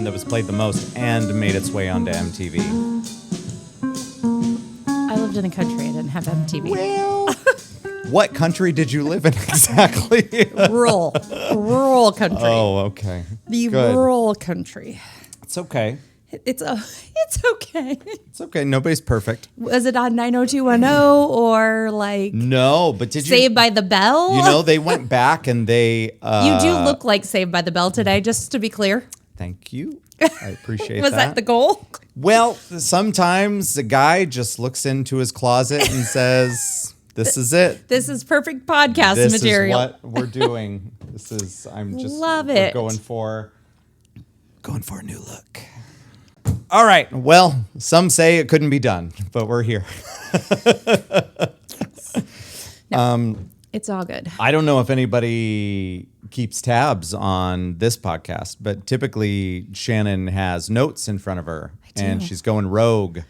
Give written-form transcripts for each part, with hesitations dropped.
one that was played the most and made its way onto MTV? I lived in the country. I didn't have MTV. Well, what country did you live in exactly? Rural country. Oh, okay. The Good. rural country. It's okay. It's okay. It's okay. Nobody's perfect. Was it on 90210 or like No, but did you? Saved by the Bell? You know, they went back and they. You do look like Saved by the Bell today, just to be clear. Thank you. I appreciate Was that the goal? Well, sometimes a guy just looks into his closet and says, "This is it. This is perfect podcast This material. is what we're doing. I'm just Love we're it. going for a new look." All right. Well, some say it couldn't be done, but we're here. It's all good. I don't know if anybody keeps tabs on this podcast, but typically Shannon has notes in front of her and she's going rogue.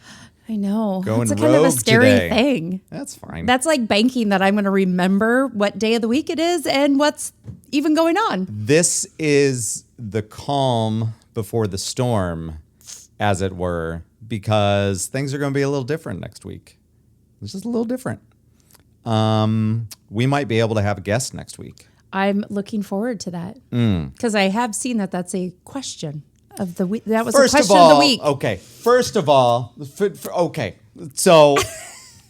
I know. Going it's a kind of a rogue scary today. thing. That's fine. That's like banking that I'm going to remember what day of the week it is and what's even going on. This is the calm before the storm, as it were, because things are going to be a little different next week. It's just a little different. We might be able to have a guest next week. I'm looking forward to that because I have seen that that's a question of the week. That was a First question of all, of the week. okay. First of all, okay. So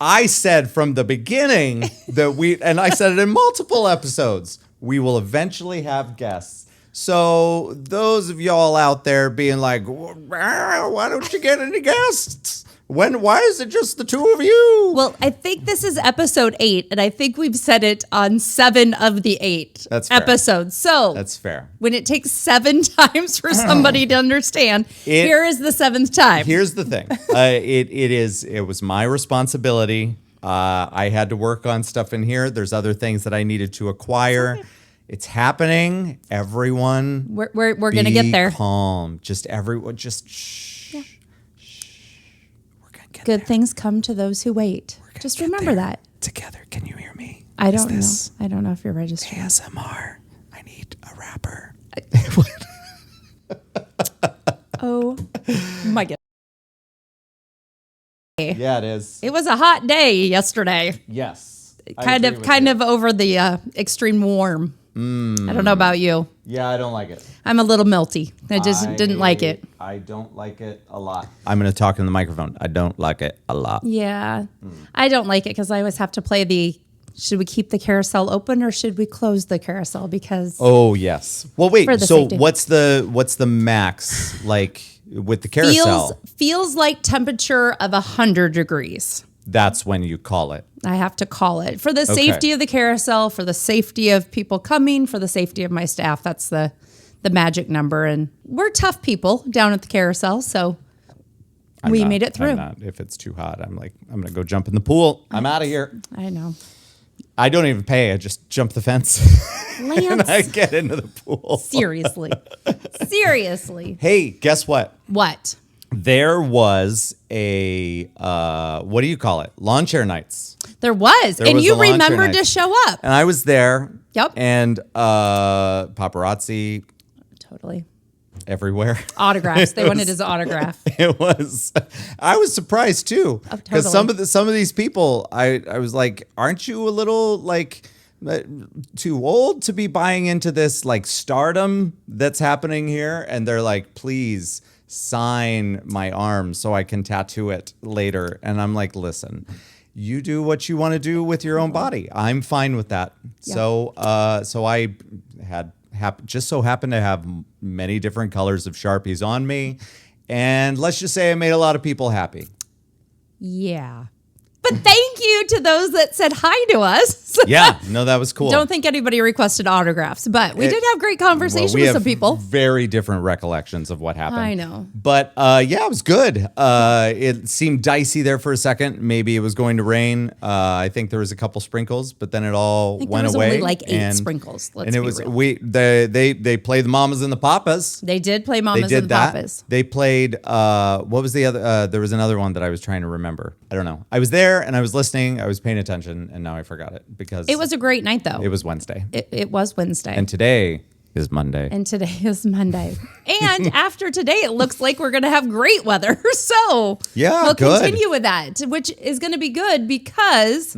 I said from the beginning that and I said it in multiple episodes, we will eventually have guests. So those of y'all out there being like, why don't you get any guests? Why is it just the two of you? Well, I think this is episode 8, and I think we've said it on 7 of the 8 That's fair. episodes. So That's fair. when it takes 7 times for somebody to understand, here is the 7th time. Here's the thing. It was my responsibility. I had to work on stuff in here. There's other things that I needed to acquire. It's happening. Everyone, We're going to get there. Calm. Just everyone. Just shh. Yeah. We're gonna get Good there. things come to those who wait. Just Get remember there that. together. Can you hear me? I Is don't this know. I don't know if you're registered. ASMR. I need a rapper. Oh my God. Yeah, it is. It was a hot day yesterday. Yes. I Kind agree of with you. over the extreme warm. I don't know about you. Yeah, I don't like it. I'm a little melty. I just didn't like it. I don't like it a lot. I'm going to talk in the microphone. I don't like it a lot. Yeah. I don't like it because I always have to play should we keep the carousel open or should we close the carousel? Because Oh, yes. Well, wait. For the So safety. what's the max like with the carousel? feels like temperature of 100 degrees. That's when you call it. I have to call it for the safety of the carousel, for the safety of people coming, for the safety of my staff. That's the magic number. And we're tough people down at the carousel, so we made it through. I'm not. If it's too hot, I'm going to go jump in the pool. I'm out of here. I know. I don't even pay. I just jump the fence and Lance, I get into the pool. seriously. Hey, guess what? What? There was a, what do you call it? Lawn chair nights. There was. And was you a lawn chair remembered night. to show up. And I was there. Yep. And paparazzi Totally. everywhere. Autographs. They wanted his autograph. It was. I was surprised too, Oh, because totally. some of these people, I was like, aren't you a little like too old to be buying into this like stardom that's happening here? And they're like, please sign my arm so I can tattoo it later. And I'm like, listen, you do what you want to do with your own body. I'm fine with that. Yeah. So I had just so happened to have many different colors of Sharpies on me. And let's just say I made a lot of people happy. Yeah. But thank you to those that said hi to us. Yeah, no, that was cool. Don't think anybody requested autographs, but we did have great conversation we with have some people. very different recollections of what happened. I know. But yeah, it was good. It seemed dicey there for a second. Maybe it was going to rain. I think there was a couple sprinkles, but then it all I think went there was away. only like 8 and- sprinkles. Let's and it be was real. they played the Mamas and the Papas. They did play They Mamas did and the that. Papas. They played what was the other there was another one that I was trying to remember. I don't know. I was there and I was listening, I was paying attention, and now I forgot it because It was a great night, though. it was Wednesday. It was Wednesday. And today is Monday. And today is Monday. And after today, it looks like we're going to have great weather. So Yeah, we'll good. continue with that, which is going to be good because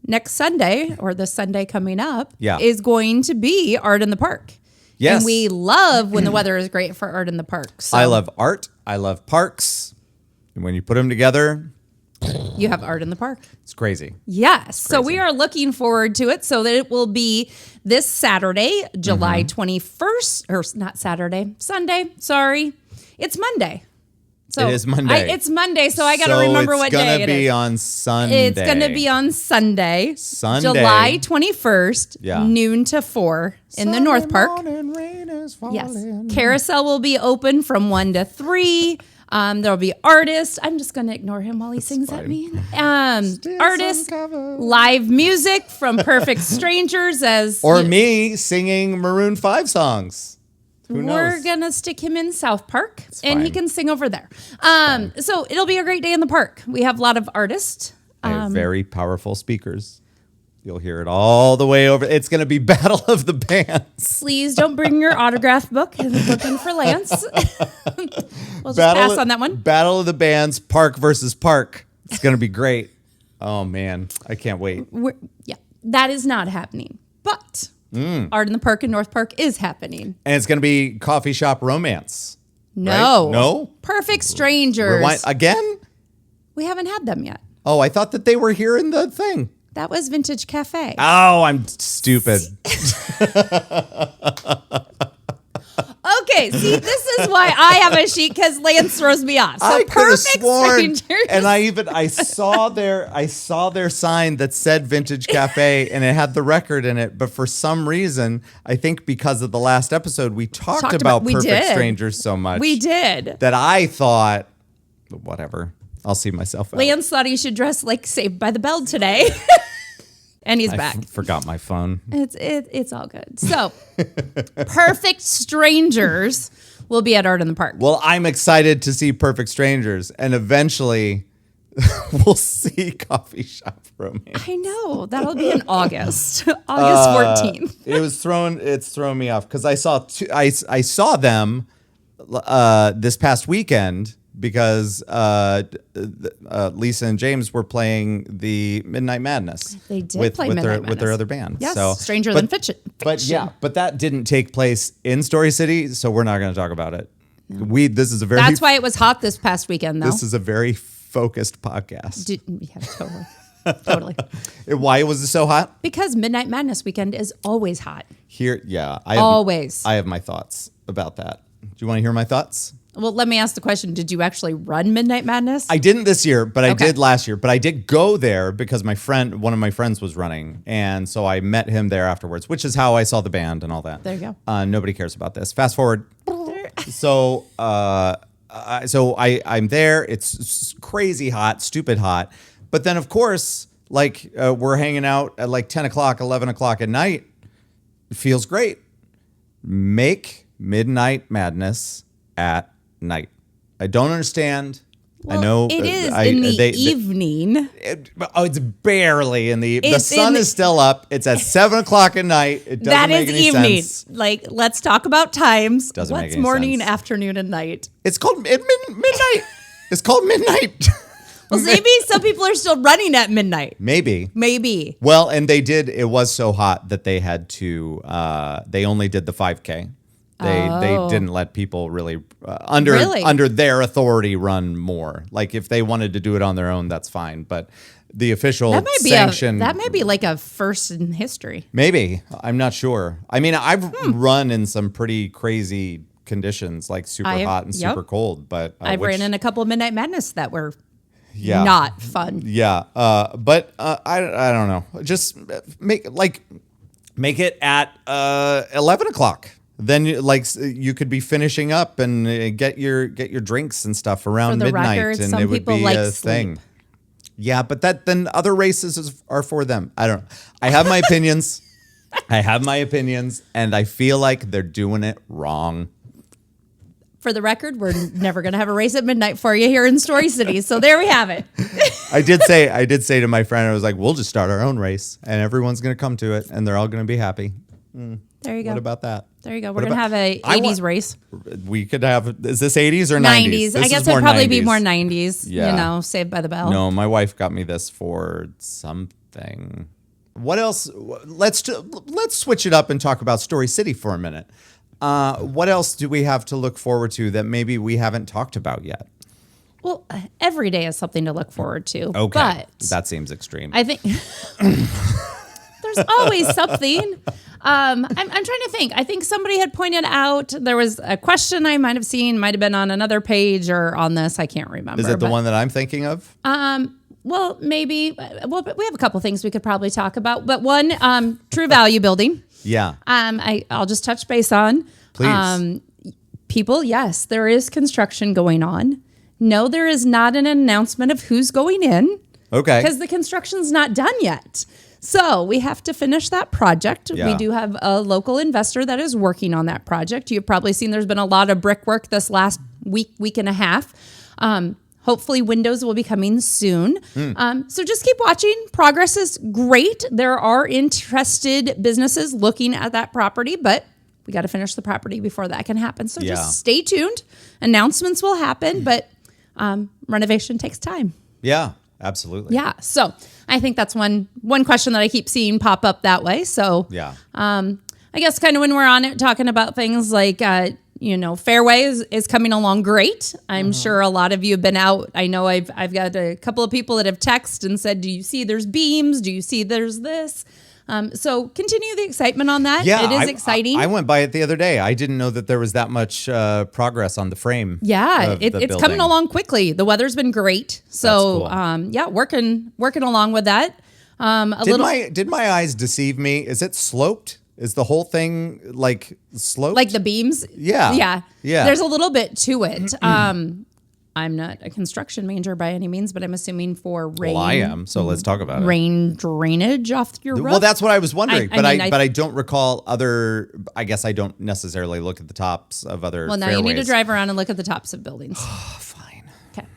next Sunday, or the Sunday coming up, Yeah. is going to be Art in the Park. Yes. And we love when the weather is great for Art in the Park. So I love art. I love parks. And when you put them together, you have Art in the Park. it's crazy. Yes. So we are looking forward to it. So that it will be this Saturday, July 21st, or not Saturday, Sunday. Sorry. It's Monday. So It is Monday. it's Monday. So I got to remember what day it It's going to be is. on Sunday. It's going to be on Sunday, Sunday. July 21st, Yeah. noon to 4 in the North Park. Morning rain is Yes. falling. Carousel will be open from 1 to 3. There'll be artists. I'm just going to ignore him while he sings at fine. me. Still Artists, some cover. live music from Perfect Strangers as Or me singing Maroon 5 songs. Who we're knows? going to stick him in South Park and he fine. can sing over there. So it'll be a great day in the park. We have a lot of artists. I have very powerful speakers. You'll hear it all the way over. It's going to be Battle of the Bands. Please don't bring your autograph book and looking for Lance. We'll just pass on that one. Battle of the Bands, Park versus Park. It's going to be great. Oh, man. I can't wait. Yeah, that is not happening. But Art in the Park in North Park is happening. And it's going to be coffee shop romance. No. Right? No? Perfect Strangers. Rewind again? We haven't had them yet. Oh, I thought that they were here in the thing. That was Vintage Cafe. Oh, I'm stupid. Okay, see, this is why I have a sheet because Lance throws me off. So I could have Perfect sworn, Strangers. and I saw their sign that said Vintage Cafe, and it had the record in it. But for some reason, I think because of the last episode, we talked about we Perfect did. Strangers so much. We did. that I thought, whatever. I'll see myself out. Lance thought he should dress like Saved by the Bell today. And he's back. Forgot my phone. It's all good. So, Perfect Strangers will be at Art in the Park. Well, I'm excited to see Perfect Strangers, and eventually we'll see Coffee Shop Romance. I know that'll be in August, August 14th. It's thrown me off because I saw them this past weekend because Lisa and James were playing the Midnight Madness. They did play Midnight with Madness. their other band. Yes, so, Stranger Than Fiction. But yeah, but that didn't take place in Story City, so we're not going to talk about it. This is a very That's why it was hot this past weekend, though. this is a very focused podcast. Yeah, totally. Why was it so hot? Because Midnight Madness weekend is always hot. Here, yeah, Always. I have my thoughts about that. Do you want to hear my thoughts? Well, let me ask the question. Did you actually run Midnight Madness? I didn't this year, but I Okay. did last year. But I did go there because one of my friends was running, and so I met him there afterwards, which is how I saw the band and all that. There you go. Nobody cares about this. Fast forward. So, I'm there. It's crazy hot, stupid hot. But then, of course, we're hanging out at like 10 o'clock, 11 o'clock at night. It feels great. Make Midnight Madness at night. I don't understand. Well, I know it is in the evening. it's barely in the. The It's sun in- is still up. It's at 7 o'clock at night. It doesn't That make is any evening. sense. Let's talk about times. Doesn't make What's any morning, sense. afternoon, and night? It's called midnight. It's called midnight. Well, maybe some people are still running at midnight. Maybe. Maybe. Well, and they did. It was so hot that they had to. They only did the 5K. They didn't let people really under their authority run more. Like if they wanted to do it on their own, that's fine. But the official That might be sanction. that might be like a first in history. Maybe. I'm not sure. I mean, I've run in some pretty crazy conditions, like super hot and super cold. But I've ran in a couple of Midnight Madness that were yeah. not fun. Yeah. But I don't know. Just make it at 11 o'clock. Then you could be finishing up and get your drinks and stuff around For the midnight, record, and some it would people be like a sleep. thing. Yeah, but then other races are for them. I don't know. I have my opinions. And I feel like they're doing it wrong. For the record, we're never going to have a race at midnight for you here in Story City. So there we have it. I did say to my friend, I was like, we'll just start our own race, and everyone's going to come to it, and they're all going to be happy. There you go. What about that? There you go. What We're going to about- have a I 80s wa- race. We could have, is this 80s or 90s? 90s. This I is guess more it'd probably be 90s. more 90s. Yeah. You know, Saved by the Bell. No, my wife got me this for something. What else? Let's switch it up and talk about Story City for a minute. What else do we have to look forward to that maybe we haven't talked about yet? Well, every day is something to look forward to. Okay, But that seems extreme. I think there's always something. I'm trying to think. I think somebody had pointed out there was a question I might have seen, might have been on another page or on this. I can't remember. Is it the one that I'm thinking of? Well, maybe. Well, but we have a couple things we could probably talk about. But one, True Value Building. Yeah. I'll just touch base on. Please. People, yes, there is construction going on. No, there is not an announcement of who's going in. Okay. Because the construction's not done yet. So we have to finish that project. Yeah. We do have a local investor that is working on that project. You've probably seen there's been a lot of brickwork this last week and a half. Hopefully windows will be coming soon. So just keep watching. Progress is great. There are interested businesses looking at that property, but we got to finish the property before that can happen. So Yeah. just stay tuned. Announcements will happen, but renovation takes time. Yeah, absolutely. Yeah. So I think that's one question that I keep seeing pop up that way. So Yeah. I guess kind of when we're on it, talking about things like, Fairway is coming along great. I'm sure a lot of you have been out. I know I've got a couple of people that have texted and said, do you see there's beams? Do you see there's this? So continue the excitement on that. Yeah, It is exciting. I went by it the other day. I didn't know that there was that much progress on the frame. Yeah, of the it's building. coming along quickly. The weather's been great. So, That's cool. working along with that. Did my eyes deceive me? Is it sloped? Is the whole thing like sloped? Like the beams? Yeah. Yeah. There's a little bit to it. I'm not a construction major by any means, but I'm assuming for rain. Well, I am. So let's talk about it. Rain drainage off your roof. Well, that's what I was wondering, I mean, but I don't recall other. I guess I don't necessarily look at the tops of other. Well, now you need to drive around and look at the tops of buildings. Fine. Okay.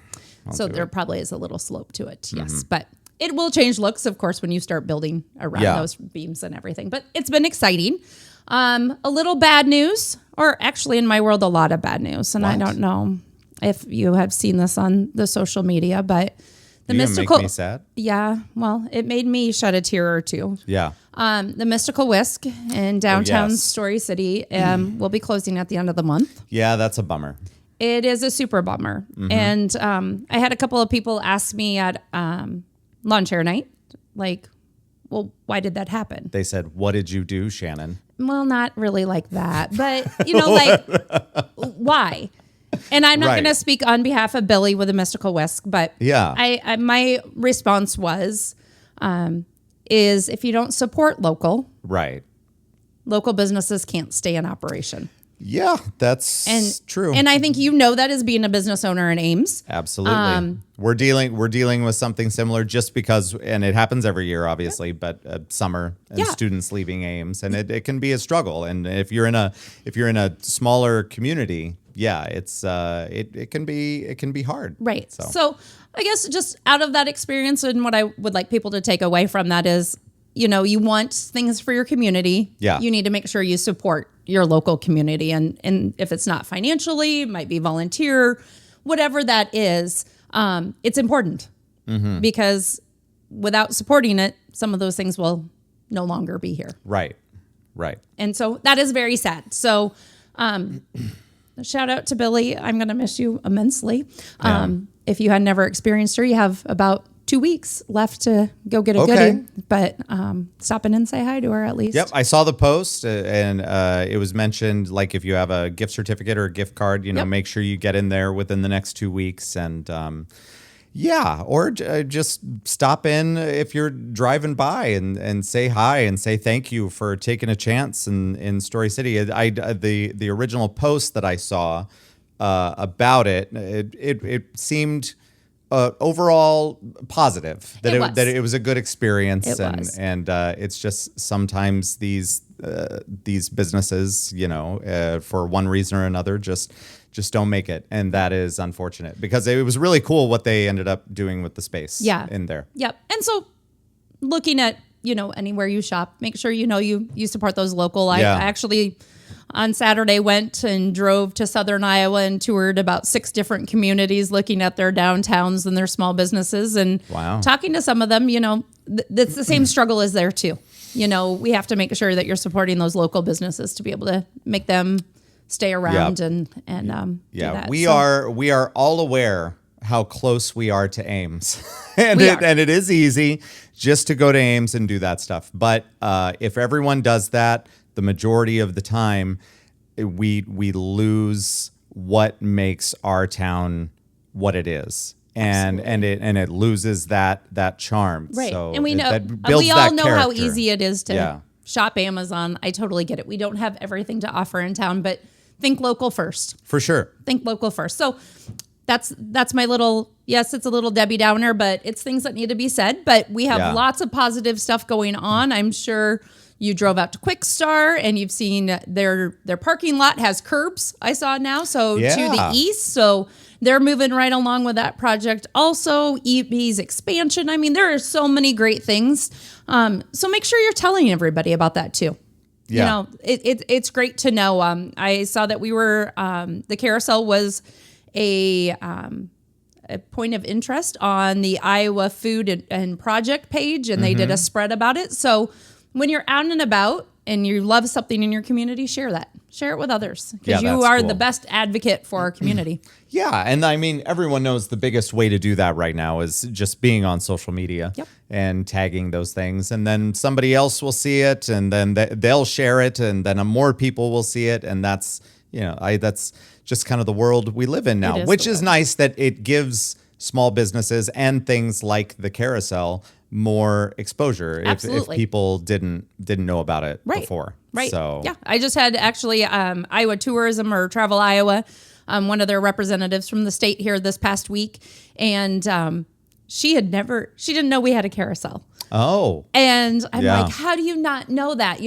So there probably is a little slope to it, yes. But it will change looks, of course, when you start building around those beams and everything. But it's been exciting. A little bad news, or actually in my world, a lot of bad news. And I don't know if you have seen this on the social media, but the mystical. Make me sad. Yeah, well, it made me shed a tear or two. Yeah. The Mystical Whisk in downtown yes. Story City will be closing at the end of the month. Yeah, that's a bummer. It is a super bummer. And I had a couple of people ask me at lawn chair night, like, well, why did that happen? They said, "What did you do, Shannon?" Well, not really like that, but like, why? And I'm not Right. going to speak on behalf of Billy with the Mystical Whisk, but Yeah. I my response was, is if you don't support Right. local businesses can't stay in operation. Yeah, that's true. And I think that as being a business owner in Ames. Absolutely. We're dealing with something similar just because, and it happens every year, obviously, but summer and students leaving Ames, and it can be a struggle. And if you're in a smaller community, yeah, it's it can be hard. Right. So I guess just out of that experience, and what I would like people to take away from that is, you want things for your community. Yeah. You need to make sure you support your local community. And if it's not financially, it might be volunteer, whatever that is, it's important because without supporting it, some of those things will no longer be here. Right. And so that is very sad. So shout out to Billy. I'm going to miss you immensely. If you had never experienced her, you have about 2 weeks left to go get a goodie, but stop in and say hi to her at least. Yep, I saw the post and it was mentioned, like, if you have a gift certificate or a gift card, make sure you get in there within the next 2 weeks. And or just stop in if you're driving by and say hi and say thank you for taking a chance in Story City. The original post that I saw about it seemed overall positive, that it was a good experience. And it's just sometimes these businesses, for one reason or another, just don't make it. And that is unfortunate because it was really cool what they ended up doing with the space in there. Yep. And so looking at anywhere you shop, make sure you support those local. Yeah. I actually on Saturday went and drove to Southern Iowa and toured about 6 different communities, looking at their downtowns and their small businesses and Wow. talking to some of them. That's the same struggle is there too. We have to make sure that you're supporting those local businesses to be able to make them stay around and do that. We So- are all aware how close we are to Ames. and We are. it is easy just to go to Ames and do that stuff. But if everyone does that, the majority of the time, we lose what makes our town what it is. And it loses that charm. Right. So And we know that builds we all that know how character. easy it is to Yeah. shop Amazon. I totally get it. We don't have everything to offer in town, but think local first. For sure. Think local first. So that's my little, yes, it's a little Debbie Downer, but it's things that need to be said. But we have Yeah. lots of positive stuff going on. I'm sure you drove out to Quick Star and you've seen their parking lot has curbs, I saw now. So to the Yeah. east. So they're moving right along with that project. Also, EB's expansion. I mean, there are so many great things. So make sure you're telling everybody about that too. Yeah. It's great to know. I saw that we were the carousel was a point of interest on the Iowa Food and Project page, and they did a spread about it. So when you're out and about and you love something in your community, share that. Share it with others because Yeah, you that's are cool. the best advocate for our community. Yeah, and I mean, everyone knows the biggest way to do that right now is just being on social media Yep. and tagging those things, and then somebody else will see it, and then they'll share it, and then more people will see it, and that's that's just kind of the world we live in now, is which the is world. nice that it gives small businesses and things like the carousel more exposure if Absolutely. people didn't know about it Right. before. Right. So yeah, I just had actually Iowa Tourism or Travel Iowa, one of their representatives from the state here this past week, and she didn't know we had a carousel. Oh, And I'm Yeah. like, how do you not know that?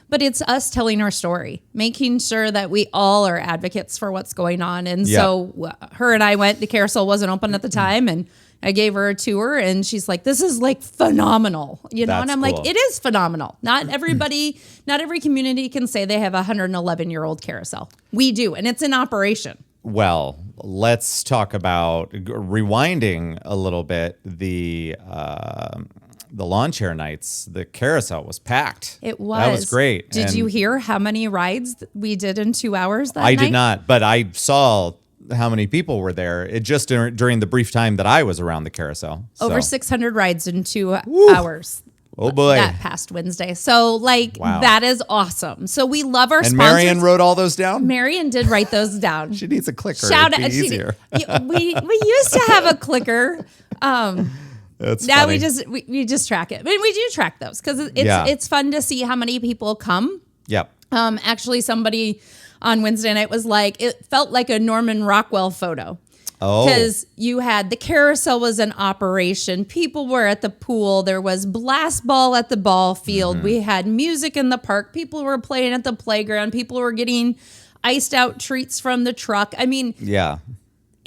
But it's us telling our story, making sure that we all are advocates for what's going on. And so her and I went, the carousel wasn't open at the time, and I gave her a tour, and she's like, this is like phenomenal, and That's I'm cool. like, it is phenomenal. Not every community can say they have a 111-year-old carousel. We do, and it's in operation. well, let's talk about rewinding a little bit. The lawn chair nights, the carousel was packed. It was. That was great. Did And you hear how many rides we did in 2 hours that I night? did not, but I saw how many people were there. It just during the brief time that I was around the carousel. Over So, 600 rides in 2 hours. oh boy. That past Wednesday. So Wow. that is awesome. So we love our And sponsors. Marion wrote all those down? Marion did write those down. She needs a clicker. Shout It'd out. be easier. We used to have a clicker. That's Now funny. we just track it. I mean, we do track those because Yeah. it's fun to see how many people come. Yep. Actually, somebody on Wednesday night was like, it felt like a Norman Rockwell photo. Oh. Because you had the carousel was in operation. People were at the pool. There was blast ball at the ball field. We had music in the park. People were playing at the playground. People were getting iced out treats from the truck. I mean, Yeah.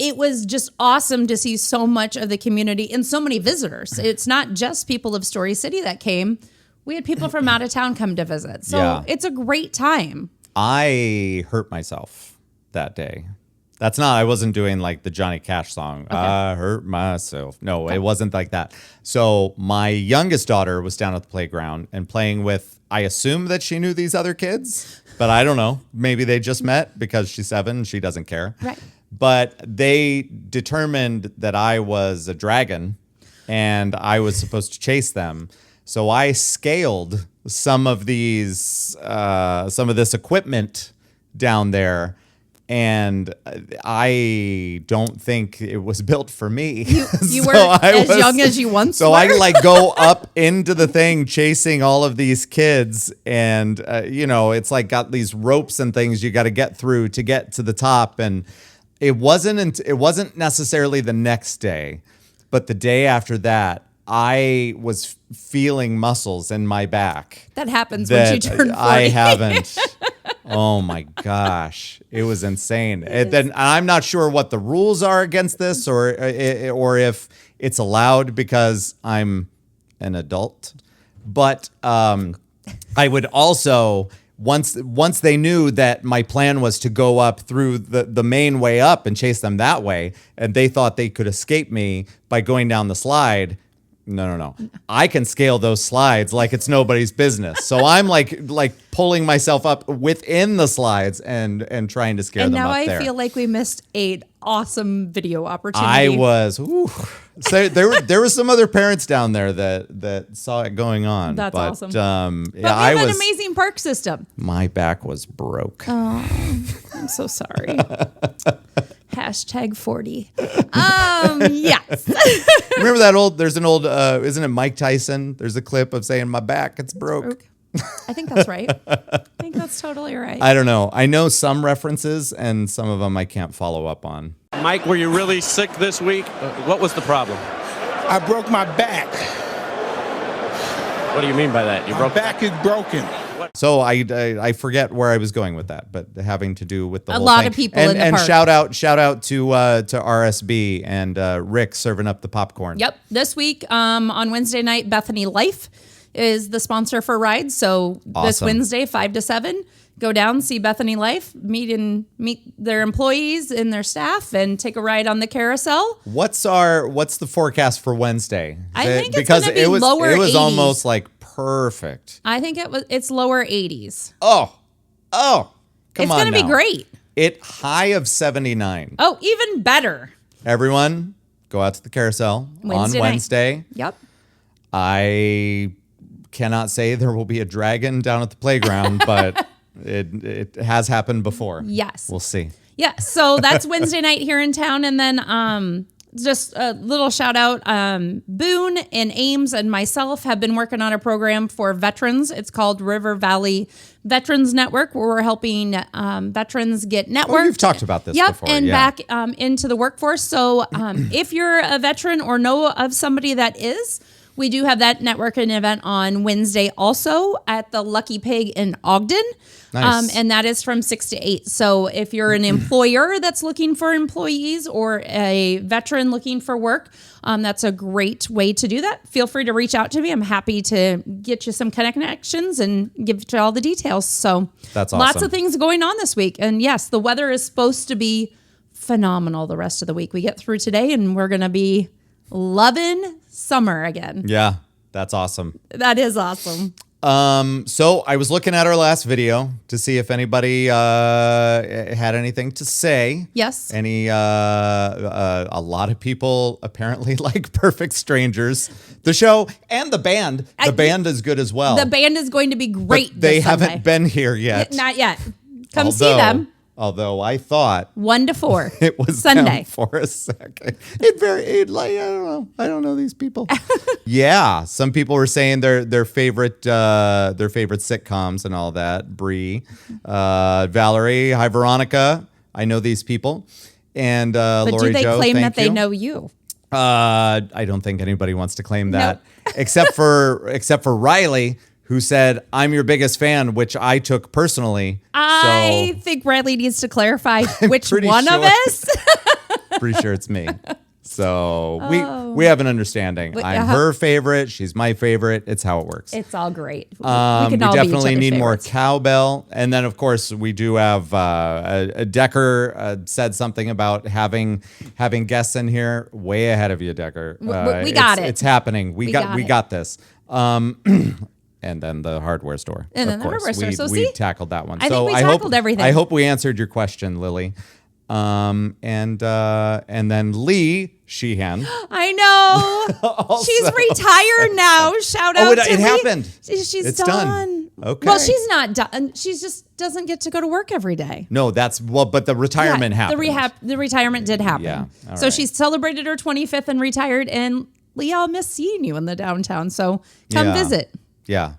it was just awesome to see so much of the community and so many visitors. It's not just people of Story City that came. We had people from out of town come to visit. So Yeah. it's a great time. I hurt myself that day. I wasn't doing like the Johnny Cash song. I hurt myself. No, it wasn't like that. So my youngest daughter was down at the playground and playing with, I assume that she knew these other kids, but I don't know. Maybe they just met because she's 7 and she doesn't care. Right. But they determined that I was a dragon and I was supposed to chase them. So I scaled some of this equipment down there, and I don't think it was built for me. You weren't as young as you once So were. I like go up into the thing chasing all of these kids, and it's like got these ropes and things you got to get through to get to the top, and it wasn't necessarily the next day, but the day after that, I was feeling muscles in my back. That happens when you that turn 40. I haven't. Oh my gosh, it was insane. And then I'm not sure what the rules are against this, or if it's allowed because I'm an adult. But I would also, once they knew that my plan was to go up through the main way up and chase them that way, and they thought they could escape me by going down the slide. No. I can scale those slides like it's nobody's business. So I'm like pulling myself up within the slides and trying to scare And them now up I there. feel like we missed an awesome video opportunity. I was. So there were some other parents down there that saw it going on. That's but, awesome. Yeah, But we I have was. an amazing park system. My back was broke. I'm so sorry. Hashtag 40. Yes. Remember that old? There's an old. Isn't it Mike Tyson? There's a clip of saying my back it's broke. I think that's right. I think that's totally right. I don't know. I know some references and some of them I can't follow up on. Mike, were you really sick this week? What was the problem? I broke my back. What do you mean by that? You My broke back is broken. So I forget where I was going with that, but having to do with the A whole lot thing. of people and, in the and park. shout out to RSB and Rick serving up the popcorn. Yep. This week on Wednesday night, Bethany Life is the sponsor for rides. So this Awesome. Wednesday, 5 to 7, go down, see Bethany Life, meet their employees and their staff, and take a ride on the carousel. What's the forecast for Wednesday? I think it's because gonna be it was lower it was 80s. almost like perfect. I think it's lower 80s. Oh, come It's on going to be now. great. It high of 79. Oh, even better. Everyone, go out to the carousel Wednesday on night. Wednesday. Yep. I cannot say there will be a dragon down at the playground, but it has happened before. Yes. We'll see. Yeah, so that's Wednesday night here in town. And then just a little shout out, Boone and Ames and myself have been working on a program for veterans. It's called River Valley Veterans Network, where we're helping veterans get networked. Oh, you've talked about this before. And yeah. back into the workforce. So if you're a veteran or know of somebody that is, we do have that networking event on Wednesday also at the Lucky Pig in Ogden. Nice. And that is from 6 to 8. So if you're an employer that's looking for employees or a veteran looking for work, that's a great way to do that. Feel free to reach out to me. I'm happy to get you some connections and give you all the details. So That's lots awesome. of things going on this week. And yes, the weather is supposed to be phenomenal the rest of the week. We get through today and we're going to be loving summer again. Yeah, that's awesome. That is awesome. So I was looking at our last video to see if anybody had anything to say. Yes. A lot of people apparently like Perfect Strangers, the show and the band. The band is good as well. The band is going to be great. But they this haven't Sunday. been here yet. Not yet. Come see them. Although I thought 1 to 4. it was Sunday. them for a second. I don't know these people. Yeah, some people were saying their favorite sitcoms and all that. Bree, Valerie, hi Veronica. I know these people, and But Lori do they Jo, claim thank that they you. know you? I don't think anybody wants to claim that, except for Riley, who said, "I'm your biggest fan," which I took personally. I think Riley needs to clarify which pretty one of sure. us. Pretty sure it's me. So we have an understanding. I'm her favorite. She's my favorite. It's how it works. It's all great. We We all be each definitely other's need more favorites. cowbell. And then, of course, we do have a Decker said something about having guests in here. Way ahead of you, Decker. We got it. It's happening. We got it. got this. And then the hardware store. And then of the course. hardware store. We, So we see? tackled that one. I so think we tackled everything. I hope we answered your question, Lily. And then Lee Sheehan. I know. She's retired now. Shout out to it Lee. happened. She's It's done. done. Okay. Well, she's not done. She just doesn't get to go to work every day. No, but the retirement Yeah, happened. The retirement did happen. Yeah, all So right. she celebrated her 25th and retired. And Lee, I'll miss seeing you in the downtown. So come Yeah. visit. Yeah.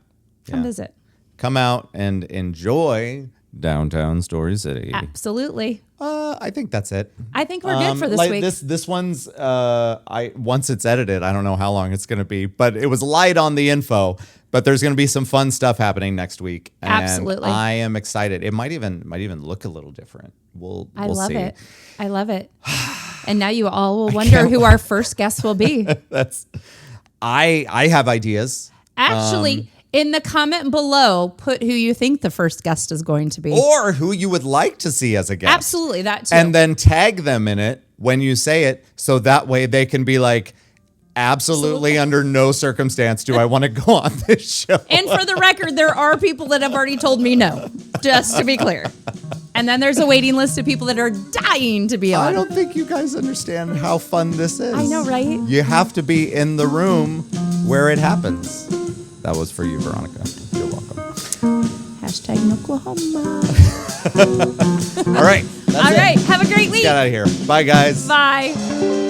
Come visit. Come out and enjoy downtown Story City. Absolutely. I think that's it. I think we're good for this like week. This one's once it's edited, I don't know how long it's going to be, but it was light on the info. But there's going to be some fun stuff happening next week. And Absolutely. I am excited. It might even look a little different. We'll love see. it. I love it. And now you all will wonder who our first guest will be. I have ideas. Actually, in the comment below, put who you think the first guest is going to be. Or who you would like to see as a guest. Absolutely, that too. And then tag them in it when you say it, so that way they can be like, absolutely under no circumstance do I want to go on this show. And for the record, there are people that have already told me no, just to be clear. And then there's a waiting list of people that are dying to be on. I don't think you guys understand how fun this is. I know, right? You have to be in the room where it happens. That was for you, Veronica. You're welcome. Hashtag Oklahoma. All right. That's All it. right. Have a great week. Get out of here. Bye, guys. Bye.